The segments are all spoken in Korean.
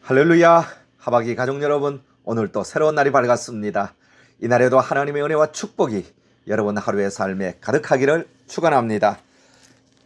할렐루야. 하박이 가족 여러분, 오늘 또 새로운 날이 밝았습니다. 이날에도 하나님의 은혜와 축복이 여러분 하루의 삶에 가득하기를 축원합니다.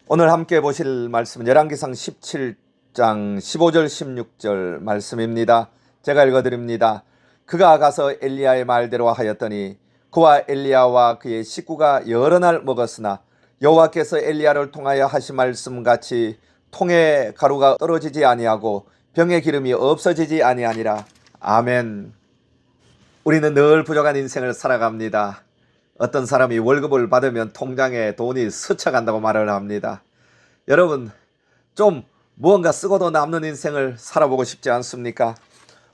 오늘 함께 보실 말씀은 열왕기상 17장 15절 16절 말씀입니다. 제가 읽어드립니다. 그가 가서 엘리야의 말대로 하였더니 그와 엘리야와 그의 식구가 여러 날 먹었으나 여호와께서 엘리야를 통하여 하신 말씀같이 통에 가루가 떨어지지 아니하고 병의 기름이 없어지지 아니하니라. 아멘. 우리는 늘 부족한 인생을 살아갑니다. 어떤 사람이 월급을 받으면 통장에 돈이 스쳐간다고 말을 합니다. 여러분, 좀 무언가 쓰고도 남는 인생을 살아보고 싶지 않습니까?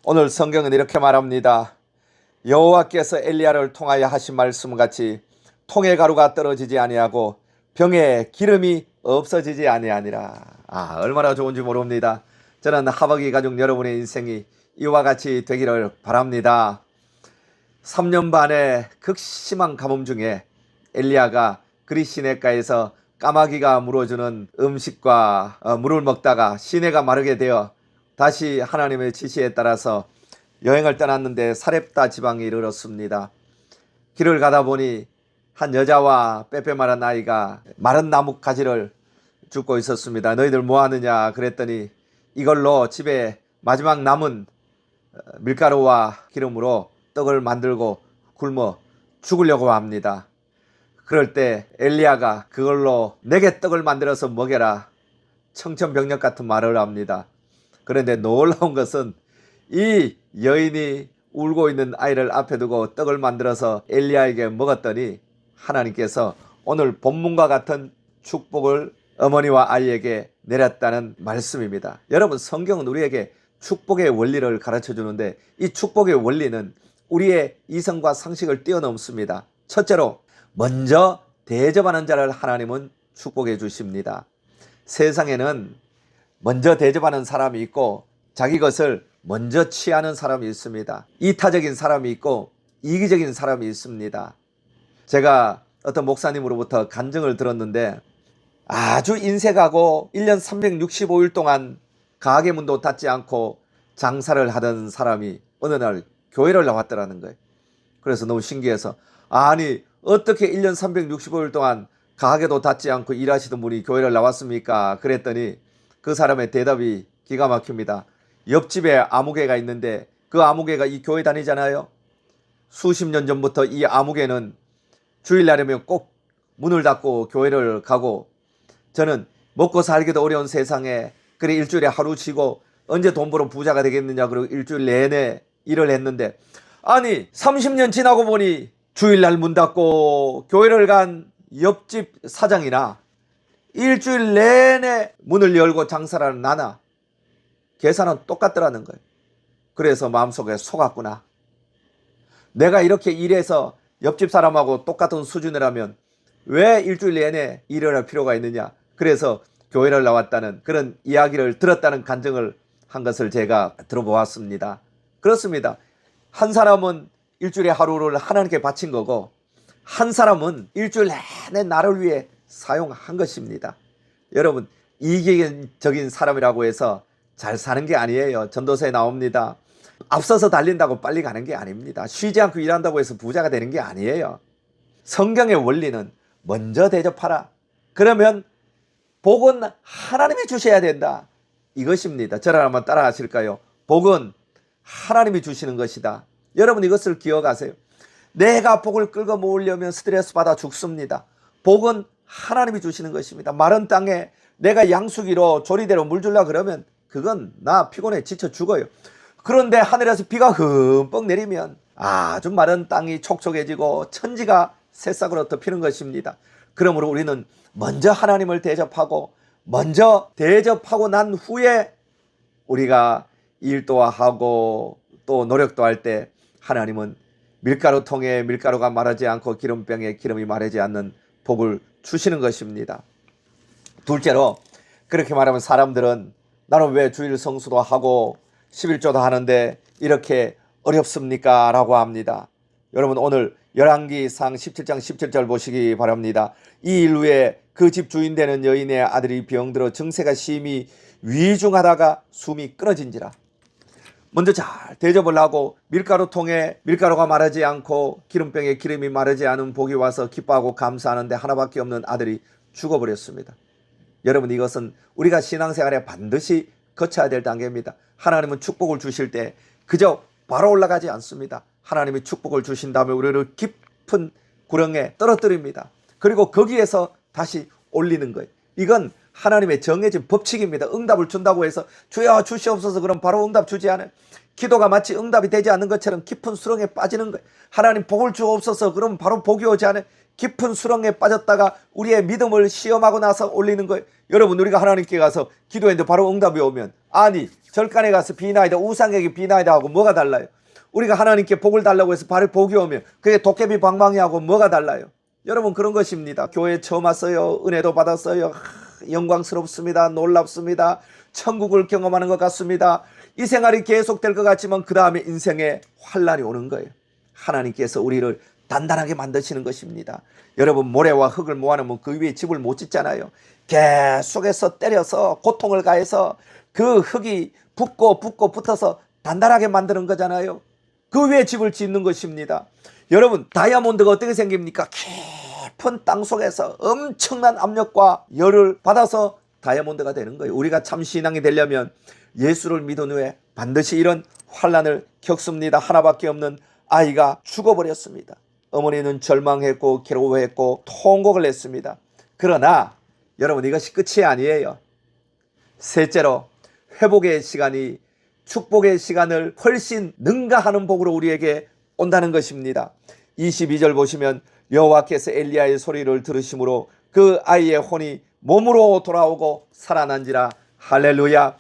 오늘 성경은 이렇게 말합니다. 여호와께서 엘리야를 통하여 하신 말씀같이 통의 가루가 떨어지지 아니하고 병의 기름이 없어지지 아니하니라. 얼마나 좋은지 모릅니다. 저는 하박이 가족 여러분의 인생이 이와 같이 되기를 바랍니다. 3년 반의 극심한 가뭄 중에 엘리야가 그리 시냇가에서 까마귀가 물어주는 음식과 물을 먹다가 시내가 마르게 되어 다시 하나님의 지시에 따라서 여행을 떠났는데 사렙다 지방에 이르렀습니다. 길을 가다 보니 한 여자와 빼빼 마른 아이가 마른 나무 가지를 줍고 있었습니다. 너희들 뭐 하느냐 그랬더니 이걸로 집에 마지막 남은 밀가루와 기름으로 떡을 만들고 굶어 죽으려고 합니다. 그럴 때 엘리야가 그걸로 내게 떡을 만들어서 먹여라, 청천벽력 같은 말을 합니다. 그런데 놀라운 것은 이 여인이 울고 있는 아이를 앞에 두고 떡을 만들어서 엘리야에게 먹었더니 하나님께서 오늘 본문과 같은 축복을 어머니와 아이에게 내렸다는 말씀입니다. 여러분, 성경은 우리에게 축복의 원리를 가르쳐 주는데 이 축복의 원리는 우리의 이성과 상식을 뛰어넘습니다. 첫째로 먼저 대접하는 자를 하나님은 축복해 주십니다. 세상에는 먼저 대접하는 사람이 있고 자기 것을 먼저 취하는 사람이 있습니다. 이타적인 사람이 있고 이기적인 사람이 있습니다. 제가 어떤 목사님으로부터 간증을 들었는데 아주 인색하고 1년 365일 동안 가게 문도 닫지 않고 장사를 하던 사람이 어느 날 교회를 나왔더라는 거예요. 그래서 너무 신기해서 아니 어떻게 1년 365일 동안 가게도 닫지 않고 일하시던 분이 교회를 나왔습니까? 그랬더니 그 사람의 대답이 기가 막힙니다. 옆집에 아무개가 있는데 그 아무개가 이 교회 다니잖아요. 수십 년 전부터 이 아무개는 주일날이면 꼭 문을 닫고 교회를 가고 저는 먹고 살기도 어려운 세상에 그래 일주일에 하루 쉬고 언제 돈 벌어 부자가 되겠느냐 그러고 일주일 내내 일을 했는데 아니 30년 지나고 보니 주일날 문 닫고 교회를 간 옆집 사장이나 일주일 내내 문을 열고 장사를 하는 나나 계산은 똑같더라는 거예요. 그래서 마음속에 속았구나. 내가 이렇게 일해서 옆집 사람하고 똑같은 수준이라면 왜 일주일 내내 일을 할 필요가 있느냐. 그래서 교회를 나왔다는 그런 이야기를 들었다는 간증을 한 것을 제가 들어보았습니다. 그렇습니다. 한 사람은 일주일에 하루를 하나님께 바친 거고 한 사람은 일주일 내내 나를 위해 사용한 것입니다. 여러분, 이기적인 사람이라고 해서 잘 사는 게 아니에요. 전도서에 나옵니다. 앞서서 달린다고 빨리 가는 게 아닙니다. 쉬지 않고 일한다고 해서 부자가 되는 게 아니에요. 성경의 원리는 먼저 대접하라. 그러면 복은 하나님이 주셔야 된다. 이것입니다. 저를 한번 따라 하실까요? 복은 하나님이 주시는 것이다. 여러분 이것을 기억하세요. 내가 복을 끌고 모으려면 스트레스 받아 죽습니다. 복은 하나님이 주시는 것입니다. 마른 땅에 내가 양수기로 조리대로 물 주려 그러면 그건 나 피곤해 지쳐 죽어요. 그런데 하늘에서 비가 흠뻑 내리면 아주 마른 땅이 촉촉해지고 천지가 새싹으로 덮이는 것입니다. 그러므로 우리는 먼저 하나님을 대접하고 난 후에 우리가 일도 하고 또 노력도 할 때 하나님은 밀가루통에 밀가루가 마르지 않고 기름병에 기름이 마르지 않는 복을 주시는 것입니다. 둘째로 그렇게 말하면 사람들은 나는 왜 주일 성수도 하고 11조도 하는데 이렇게 어렵습니까? 라고 합니다. 여러분 오늘 열왕기상 17장 17절 보시기 바랍니다. 이 일 후에 그 집 주인 되는 여인의 아들이 병들어 증세가 심히 위중하다가 숨이 끊어진지라. 먼저 잘 대접을 하고 밀가루통에 밀가루가 마르지 않고 기름병에 기름이 마르지 않은 복이 와서 기뻐하고 감사하는데 하나밖에 없는 아들이 죽어버렸습니다. 여러분, 이것은 우리가 신앙생활에 반드시 거쳐야 될 단계입니다. 하나님은 축복을 주실 때 그저 바로 올라가지 않습니다. 하나님이 축복을 주신 다음에 우리를 깊은 구렁에 떨어뜨립니다. 그리고 거기에서 다시 올리는 거예요. 이건 하나님의 정해진 법칙입니다. 응답을 준다고 해서 주여 주시옵소서 그럼 바로 응답 주지 않아요. 기도가 마치 응답이 되지 않는 것처럼 깊은 수렁에 빠지는 거예요. 하나님 복을 주옵소서 그럼 바로 복이 오지 않아요. 깊은 수렁에 빠졌다가 우리의 믿음을 시험하고 나서 올리는 거예요. 여러분, 우리가 하나님께 가서 기도했는데 바로 응답이 오면, 아니 절간에 가서 비나이다 우상에게 비나이다 하고 뭐가 달라요? 우리가 하나님께 복을 달라고 해서 바로 복이 오면 그게 도깨비 방망이 하고 뭐가 달라요? 여러분, 그런 것입니다. 교회에 처음 왔어요. 은혜도 받았어요. 영광스럽습니다. 놀랍습니다. 천국을 경험하는 것 같습니다. 이 생활이 계속될 것 같지만 그 다음에 인생에 환란이 오는 거예요. 하나님께서 우리를 단단하게 만드시는 것입니다. 여러분, 모래와 흙을 모아놓으면 그 위에 집을 못 짓잖아요. 계속해서 때려서 고통을 가해서 그 흙이 붙고 붙어서 단단하게 만드는 거잖아요. 그 위에 집을 짓는 것입니다. 여러분, 다이아몬드가 어떻게 생깁니까? 깊은 땅 속에서 엄청난 압력과 열을 받아서 다이아몬드가 되는 거예요. 우리가 참 신앙이 되려면 예수를 믿은 후에 반드시 이런 환란을 겪습니다. 하나밖에 없는 아이가 죽어버렸습니다. 어머니는 절망했고 괴로워했고 통곡을 했습니다. 그러나 여러분, 이것이 끝이 아니에요. 셋째로, 회복의 시간이 축복의 시간을 훨씬 능가하는 복으로 우리에게 온다는 것입니다. 22절 보시면 여호와께서 엘리야의 소리를 들으심으로 그 아이의 혼이 몸으로 돌아오고 살아난지라. 할렐루야.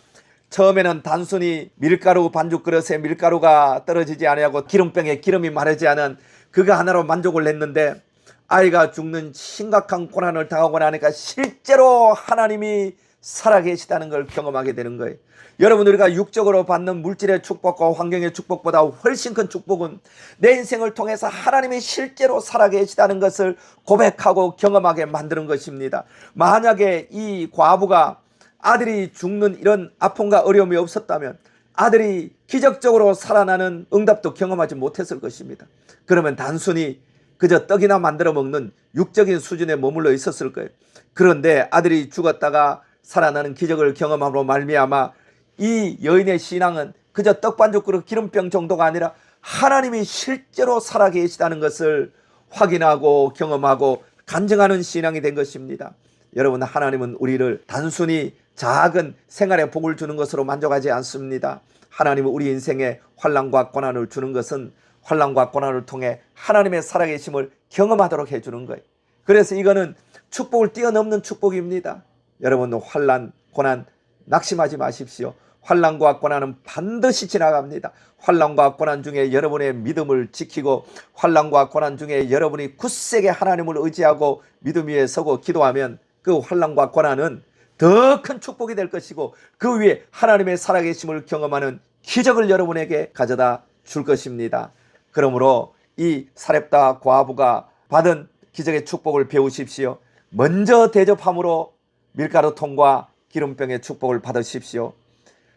처음에는 단순히 밀가루 반죽 그릇에 밀가루가 떨어지지 아니하고 기름병에 기름이 마르지 않은 그거 하나로 만족을 했는데 아이가 죽는 심각한 고난을 당하고 나니까 실제로 하나님이 살아계시다는 걸 경험하게 되는 거예요. 여러분, 우리가 육적으로 받는 물질의 축복과 환경의 축복보다 훨씬 큰 축복은 내 인생을 통해서 하나님이 실제로 살아계시다는 것을 고백하고 경험하게 만드는 것입니다. 만약에 이 과부가 아들이 죽는 이런 아픔과 어려움이 없었다면 아들이 기적적으로 살아나는 응답도 경험하지 못했을 것입니다. 그러면 단순히 그저 떡이나 만들어 먹는 육적인 수준에 머물러 있었을 거예요. 그런데 아들이 죽었다가 살아나는 기적을 경험함으로 말미암아 이 여인의 신앙은 그저 떡반죽 그릇 기름병 정도가 아니라 하나님이 실제로 살아계시다는 것을 확인하고 경험하고 간증하는 신앙이 된 것입니다. 여러분, 하나님은 우리를 단순히 작은 생활의 복을 주는 것으로 만족하지 않습니다. 하나님은 우리 인생에 환난과 고난을 주는 것은 환난과 고난을 통해 하나님의 살아계심을 경험하도록 해주는 거예요. 그래서 이거는 축복을 뛰어넘는 축복입니다. 여러분, 환난, 고난 낙심하지 마십시오. 환난과 고난은 반드시 지나갑니다. 환난과 고난 중에 여러분의 믿음을 지키고 환난과 고난 중에 여러분이 굳세게 하나님을 의지하고 믿음 위에 서고 기도하면 그 환난과 고난은 더 큰 축복이 될 것이고 그 위에 하나님의 살아계심을 경험하는 기적을 여러분에게 가져다 줄 것입니다. 그러므로 이 사렙다 과부가 받은 기적의 축복을 배우십시오. 먼저 대접함으로 밀가루통과 기름병의 축복을 받으십시오.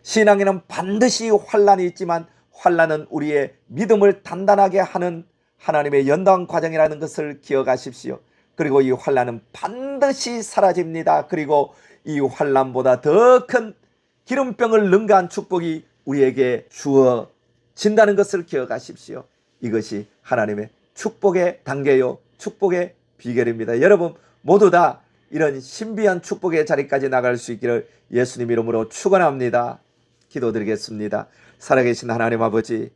신앙에는 반드시 환난이 있지만 환난은 우리의 믿음을 단단하게 하는 하나님의 연단 과정이라는 것을 기억하십시오. 그리고 이 환난은 반드시 사라집니다. 그리고 이 환난보다 더 큰 기름병을 능가한 축복이 우리에게 주어진다는 것을 기억하십시오. 이것이 하나님의 축복의 단계요, 축복의 비결입니다. 여러분 모두 다 이런 신비한 축복의 자리까지 나갈 수 있기를 예수님 이름으로 축원합니다. 기도드리겠습니다. 살아계신 하나님 아버지,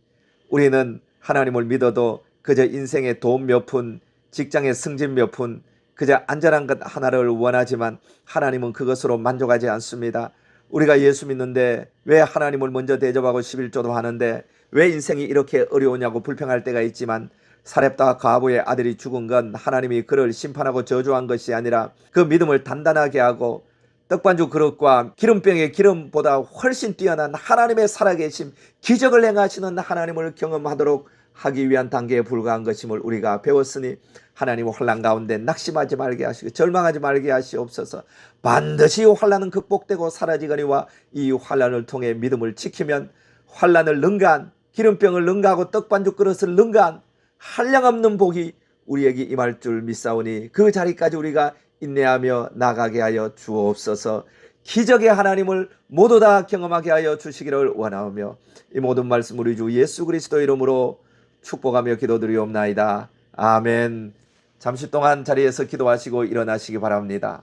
우리는 하나님을 믿어도 그저 인생의 돈 몇 푼, 직장의 승진 몇 푼, 그저 안전한 것 하나를 원하지만 하나님은 그것으로 만족하지 않습니다. 우리가 예수 믿는데 왜 하나님을 먼저 대접하고 11조도 하는데 왜 인생이 이렇게 어려우냐고 불평할 때가 있지만 사렙다 과부의 아들이 죽은 건 하나님이 그를 심판하고 저주한 것이 아니라 그 믿음을 단단하게 하고 떡반죽 그릇과 기름병의 기름보다 훨씬 뛰어난 하나님의 살아계심, 기적을 행하시는 하나님을 경험하도록 하기 위한 단계에 불과한 것임을 우리가 배웠으니 하나님 환난 가운데 낙심하지 말게 하시고 절망하지 말게 하시옵소서. 반드시 환난은 극복되고 사라지거니와 이 환난을 통해 믿음을 지키면 환난을 능가한, 기름병을 능가하고 떡반죽 그릇을 능가한 한량없는 복이 우리에게 임할 줄 믿사오니 그 자리까지 우리가 인내하며 나가게 하여 주옵소서. 기적의 하나님을 모두 다 경험하게 하여 주시기를 원하오며 이 모든 말씀 우리 주 예수 그리스도 이름으로 축복하며 기도드리옵나이다. 아멘. 잠시 동안 자리에서 기도하시고 일어나시기 바랍니다.